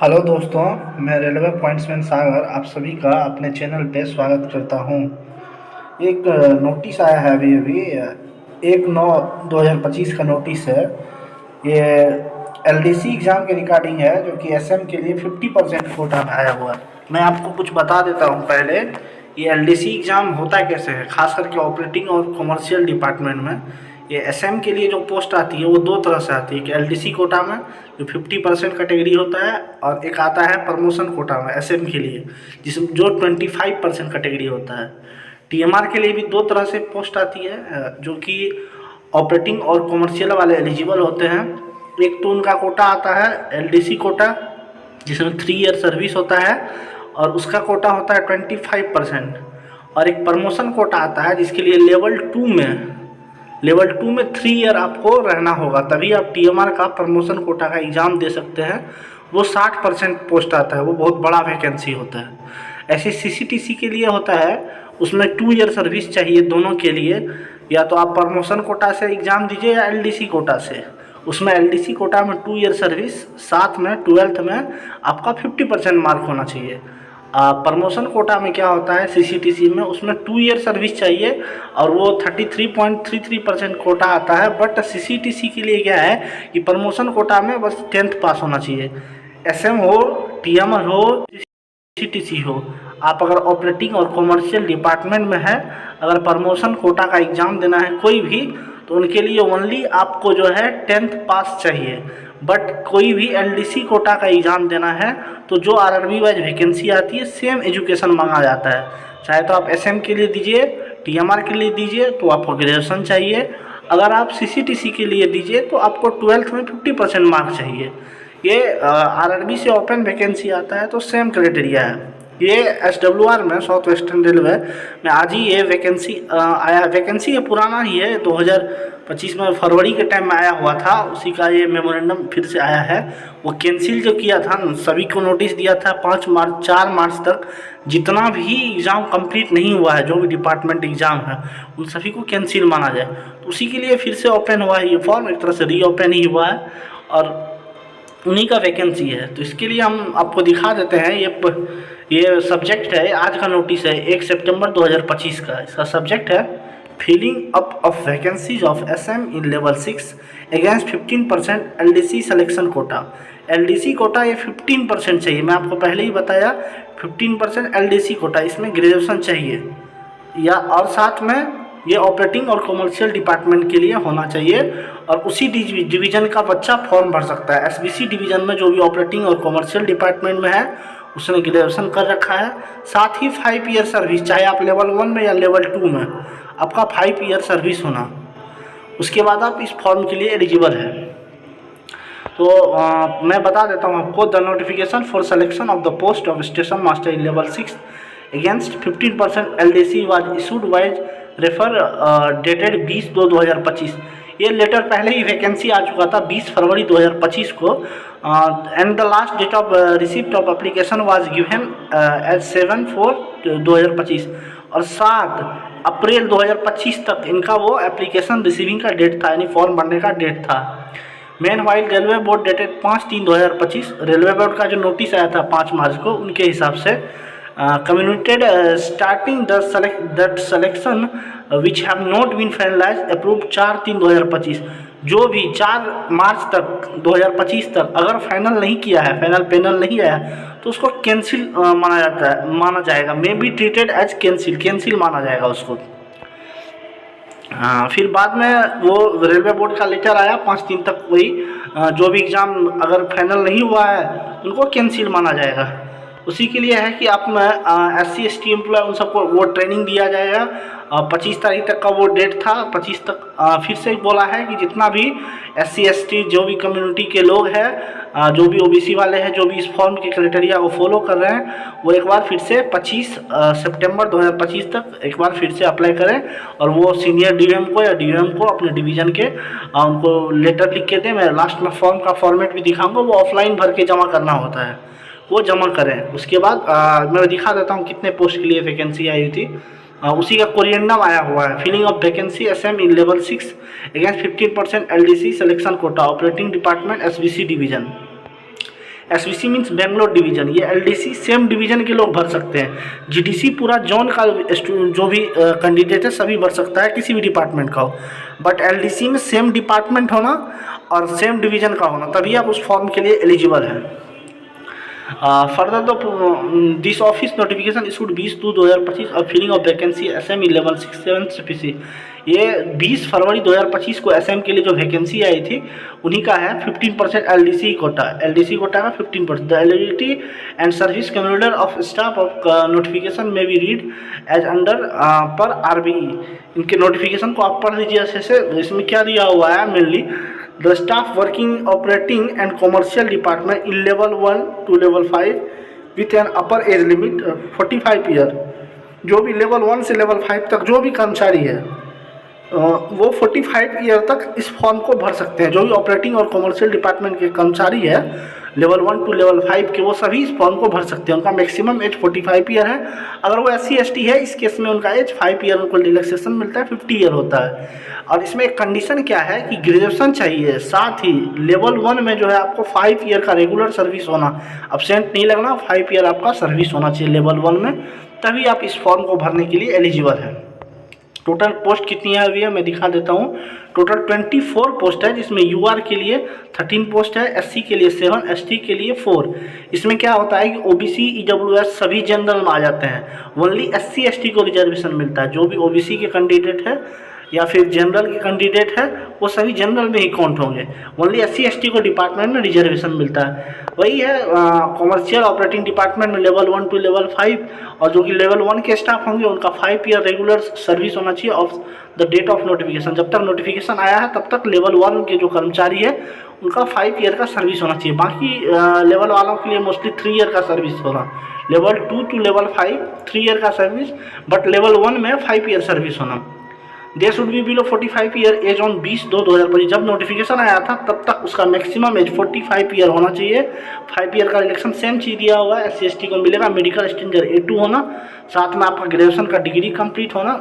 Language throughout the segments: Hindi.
हेलो दोस्तों, मैं रेलवे पॉइंट्समैन सागर आप सभी का अपने चैनल पे स्वागत करता हूँ। एक नोटिस आया है अभी अभी 1/9/2025 का नोटिस है। ये एलडीसी एग्ज़ाम के रिगार्डिंग है, जो कि एसएम के लिए 50% कोटा में आया हुआ है। मैं आपको कुछ बता देता हूँ पहले। ये एलडीसी एग्ज़ाम होता कैसे है, खास करके ऑपरेटिंग और कमर्शियल डिपार्टमेंट में। ये एसएम के लिए जो पोस्ट आती है वो दो तरह से आती है। कि एलडीसी कोटा में जो 50% कैटेगरी होता है, और एक आता है प्रमोशन कोटा में एसएम के लिए, जिसमें जो 25% कैटेगरी होता है। टीएमआर के लिए भी दो तरह से पोस्ट आती है, जो कि ऑपरेटिंग और कमर्शियल वाले एलिजिबल होते हैं। एक तो उनका कोटा आता है एलडीसी कोटा, जिसमें 3 ईयर सर्विस होता है, और उसका कोटा होता है 25%। और एक प्रमोशन कोटा आता है जिसके लिए लेवल 2 में 3 ईयर आपको रहना होगा, तभी आप टीएमआर का प्रमोशन कोटा का एग्ज़ाम दे सकते हैं। वो 60% पोस्ट आता है, वो बहुत बड़ा वैकेंसी होता है। ऐसे सीसीटीसी के लिए होता है, उसमें 2 ईयर सर्विस चाहिए दोनों के लिए। या तो आप प्रमोशन कोटा से एग्ज़ाम दीजिए या एलडीसी कोटा से। उसमें एलडीसी कोटा में 2 ईयर सर्विस, साथ में 12th में आपका 50% मार्क होना चाहिए। प्रमोशन कोटा में क्या होता है सीसीटीसी में, उसमें 2 ईयर सर्विस चाहिए और वो 33.33% कोटा आता है। बट सीसीटीसी के लिए क्या है कि प्रमोशन कोटा में बस 10th पास होना चाहिए। एसएम हो, टीएमआर हो, सीटीसी हो, आप अगर ऑपरेटिंग और कमर्शियल डिपार्टमेंट में है, अगर प्रमोशन कोटा का एग्ज़ाम देना है कोई भी, तो उनके लिए ओनली आपको जो है 10th पास चाहिए। बट कोई भी एलडीसी कोटा का एग्ज़ाम देना है तो जो आरआरबी वाइज वैकेंसी आती है, सेम एजुकेशन मांगा जाता है। चाहे तो आप एसएम के लिए दीजिए, टीएमआर के लिए दीजिए तो आपको ग्रेजुएशन चाहिए। अगर आप सीसीटीसी के लिए दीजिए तो आपको 12th में 50% मार्क चाहिए। ये आरआरबी से ओपन वैकेंसी आता है तो सेम क्राइटेरिया है। ये एसडब्ल्यूआर में, साउथ वेस्टर्न रेलवे में आज ही ये वैकेंसी आया। वैकेंसी ये पुराना ही है, 2025 में फरवरी के टाइम में आया हुआ था। उसी का ये मेमोरेंडम फिर से आया है। वो कैंसिल जो किया था, सभी को नोटिस दिया था 4 मार्च तक जितना भी एग्ज़ाम कंप्लीट नहीं हुआ है, जो भी डिपार्टमेंट एग्ज़ाम है, उन सभी को कैंसिल माना जाए। तो उसी के लिए फिर से ओपन हुआ है ये फॉर्म, एक तरह से रीओपन ही हुआ है और उन्हीं का वैकेंसी है। तो इसके लिए हम आपको दिखा देते हैं। ये सब्जेक्ट है, आज का नोटिस है 1 सितंबर 2025 का। इसका सब्जेक्ट है filling up of vacancies of SM in level 6 against 15% LDC selection quota. LDC quota ये 15% चाहिए, मैं आपको पहले ही बताया। 15% एलडीसी कोटा, इसमें ग्रेजुएशन चाहिए या और साथ में ये ऑपरेटिंग और कमर्शियल डिपार्टमेंट के लिए होना चाहिए। और उसी डिवीज़न का बच्चा फॉर्म भर सकता है। एसबीसी डिवीज़न में जो भी ऑपरेटिंग और कमर्शियल डिपार्टमेंट में है, उसने ग्रेजुएशन कर रखा है। साथ ही 5 ईयर सर्विस, चाहे आप लेवल 1 में या लेवल 2 में, आपका 5 ईयर सर्विस होना, उसके बाद आप इस फॉर्म के लिए एलिजिबल है। तो मैं बता देता हूँ आपको। The notification for selection of the post of station master in level 6 against 15% LDC was issued wise refer dated 20/2/2025। ये लेटर पहले ही वैकेंसी आ चुका था 20 फरवरी 2025 को। And the last date of receipt of application was given as 7/4/2025, और 7 अप्रैल 2025 तक इनका वो एप्लीकेशन रिसीविंग का डेट था, यानी फॉर्म भरने का डेट था। Main while railway board dated 5/3/2025, railway board का जो नोटिस आया था 5 मार्च को, उनके हिसाब से communicated starting the selection which have not been finalized approved 4/3/2025। जो भी 4 मार्च तक 2025 तक अगर फाइनल नहीं किया है, फाइनल पैनल नहीं आया, तो उसको कैंसिल माना जाएगा। May be treated as cancel माना जाएगा उसको। हाँ, फिर बाद में वो रेलवे बोर्ड का लेटर आया 5 दिन तक, वही जो भी एग्ज़ाम अगर फाइनल नहीं हुआ है उनको कैंसिल माना जाएगा। उसी के लिए है कि आप में SC ST एम्प्लॉय उन सबको वो ट्रेनिंग दिया जाएगा। 25 तारीख तक का वो डेट था, 25 तक फिर से बोला है कि जितना भी SC ST जो भी कम्युनिटी के लोग हैं, जो भी OBC वाले हैं, जो भी इस फॉर्म के क्राइटेरिया को फॉलो कर रहे हैं, वो एक बार फिर से 25 सितंबर 2025 तक एक बार फिर से अप्लाई करें। और वो सीनियर DOM को या DOM को अपने डिवीज़न के उनको लेटर लिख के दें। मैं लास्ट में फॉर्म का फॉर्मेट भी दिखाऊंगा, वो ऑफलाइन भर के जमा करना होता है, वो जमा करें। उसके बाद मैं दिखा देता हूँ कितने पोस्ट के लिए वैकेंसी आई हुई थी। उसी का कोरिएंडम आया हुआ है। Filling of vacancy SM in level 6 against 15% LDC selection quota, operating department SBC division. SVC means Bangalore division, ये LDC सेम डिवीज़न के लोग भर सकते हैं। GDC पूरा जोन का जो भी कैंडिडेट है सभी भर सकता है, किसी भी डिपार्टमेंट का हो, बट LDC में सेम डिपार्टमेंट होना और सेम डिवीज़न का होना, तभी आप उस फॉर्म के लिए एलिजिबल हैं। Further this office notification issued 20/2/2025 और filling of vacancy SM 1167 CPC। ये 20 फरवरी 2025 को SM के लिए जो वैकेंसी आई थी उन्हीं का है। 15% LDC कोटा का 15%। The eligibility and service candidate of staff of notification में बी रीड एज अंडर पर RBE। इनके नोटिफिकेशन को आप पढ़ लीजिए अच्छे से। इसमें क्या दिया हुआ है mainly, The staff working, operating and commercial department in level 1 to level 5 with an upper age limit 45 year. जो भी लेवल 1 से लेवल 5 तक जो भी कर्मचारी है वो 45 ईयर तक इस फॉर्म को भर सकते हैं। जो भी ऑपरेटिंग और कॉमर्शियल डिपार्टमेंट के कर्मचारी है लेवल 1 टू लेवल 5 के, वो सभी इस फॉर्म को भर सकते हैं। उनका मैक्सिमम एज 45 ईयर है। अगर वो SC ST है इस केस में उनका एज 5 ईयर उनको रिलैक्सेशन मिलता है, 50 ईयर होता है। और इसमें एक कंडीशन क्या है कि ग्रेजुएशन चाहिए, साथ ही लेवल 1 में जो है आपको 5 ईयर का रेगुलर सर्विस होना, अब्सेंट नहीं लगना, 5 ईयर आपका सर्विस होना चाहिए लेवल 1 में, तभी आप इस फॉर्म को भरने के लिए एलिजिबल है। टोटल पोस्ट कितनी है अभी है मैं दिखा देता हूँ। टोटल 24 पोस्ट है, जिसमें UR के लिए 13 पोस्ट है, SC के लिए 7, ST के लिए 4। इसमें क्या होता है कि OBC EWS सभी जनरल में आ जाते हैं, ओनली SC ST को रिजर्वेशन मिलता है। जो भी OBC के कैंडिडेट है या फिर जनरल के कैंडिडेट है वो सभी जनरल में ही काउंट होंगे, ओनली SC ST को डिपार्टमेंट में रिजर्वेशन मिलता है। वही है कॉमर्शियल ऑपरेटिंग डिपार्टमेंट में लेवल 1 टू लेवल 5, और जो कि लेवल 1 के स्टाफ होंगे उनका 5 ईयर रेगुलर सर्विस होना चाहिए of the date of notification. जब तक नोटिफिकेशन आया है तब तक लेवल 1 के जो कर्मचारी है उनका 5 ईयर का सर्विस होना चाहिए। बाकी लेवल वालों के लिए मोस्टली 3 ईयर का सर्विस होना, लेवल 2 टू लेवल 5 3 ईयर का सर्विस, बट लेवल 1 में 5 ईयर सर्विस होना। They should be below 45 year age on 20/2/2025। जब नोटिफिकेशन आया था तब तक उसका मैक्सिमम एज 45 ईयर होना चाहिए। 5 ईयर का रिलेक्शन सेम चीज़ दिया हुआ है, SC ST को मिलेगा। मेडिकल स्टैंडर्ड A2 होना, साथ में आपका ग्रेजुएशन का डिग्री कंप्लीट होना।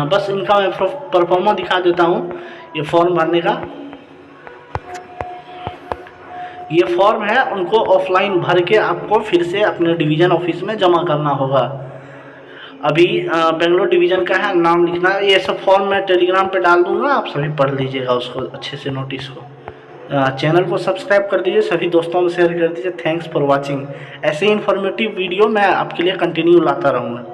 बस इनका मैं परफॉर्मा दिखा देता हूँ। ये फॉर्म भरने का ये फॉर्म है, उनको ऑफलाइन भर के आपको फिर से अपने डिवीज़न ऑफिस में जमा करना होगा। अभी बेंगलोर डिवीज़न का है, नाम लिखना है। ये सब फॉर्म मैं टेलीग्राम पे डाल दूंगा, आप सभी पढ़ लीजिएगा उसको अच्छे से, नोटिस को। चैनल को सब्सक्राइब कर दीजिए, सभी दोस्तों में शेयर कर दीजिए। Thanks for watching. ऐसे ही इन्फॉर्मेटिव वीडियो मैं आपके लिए कंटिन्यू लाता रहूँगा।